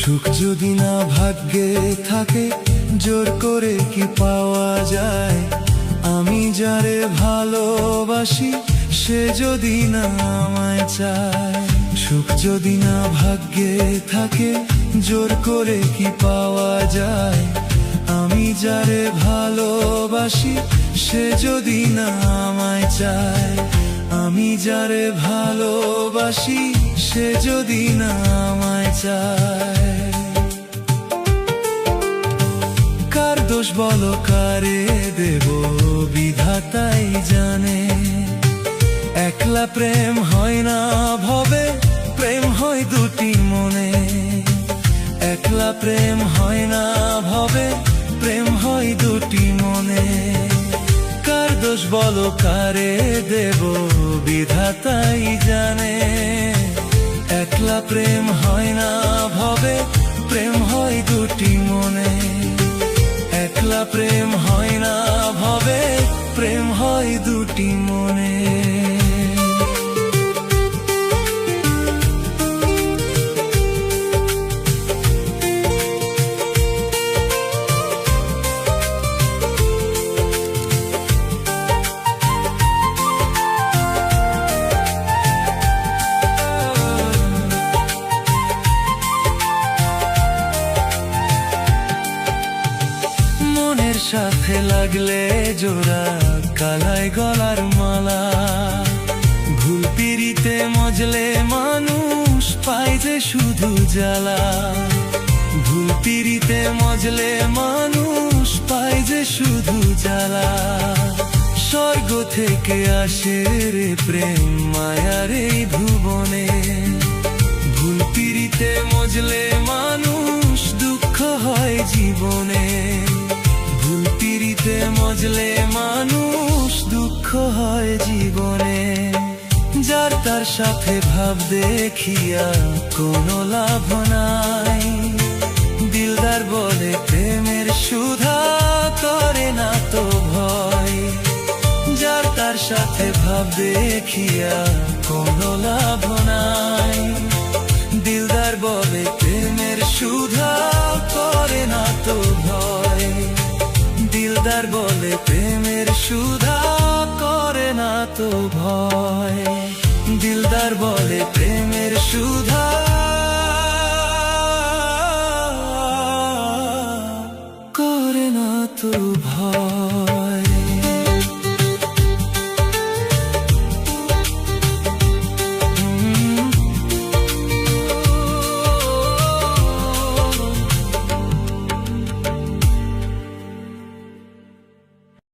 সুখ যদি না ভাগ্যে থাকে জোর করে কি পাওয়া যায়? আমি যারে ভালোবাসি সে যদি না আমায় চায়। সুখ যদি না ভাগ্যে থাকে জোর করে কি পাওয়া যায়? আমি যারে ভালোবাসি সে যদি না আমায় চায়। আমি যারে ভালোবাসি সে যদি না আমায় চায়। কার দোষ বলো কারে দেব বিধাতাই জানে। একলা প্রেম হয় না ভবে, প্রেম হয় দুটি মনে। একলা প্রেম হয় না ভবে, প্রেম হয় দুটি মনে। কার দোষ বলো কারে দেব বিধাতাই জানে। একলা প্রেম হয় না ভবে, প্রেম হয় দুটি মনে। একলা প্রেম হয় না ভবে, প্রেম হয় দুটি মনে। সাথে লাগলে জোড়া কালাই গলার মালা। ভুল পিরিতে মজলে মানুষ পায় যে শুধু জ্বালা। ভুল পিরিতে মজলে মানুষ পায় যে শুধু জ্বালা। স্বর্গ থেকে আসে রে প্রেম মায়ার এই ভুবনে। ভুল পিরিতে মজলে মানুষ দুঃখ হয় জীবনে। ভুল পিরিতে মজলে মানুষ দুঃখ হয় জীবনে। যার তার সাথে ভাব দেখিয়া কোনো লাভ নাই। দিলদার বলে প্রেমের সুধা করে না তো ভয়। যার তার সাথে ভাব দেখিয়া কোনো লাভ নাই। দিলদার বলে প্রেমের সুধা করে না তো ভয়। দিলদার বলে প্রেমের সুধা করে না তো ভয়। দিলদার বলে প্রেমের সুধা করে না তো ভয়।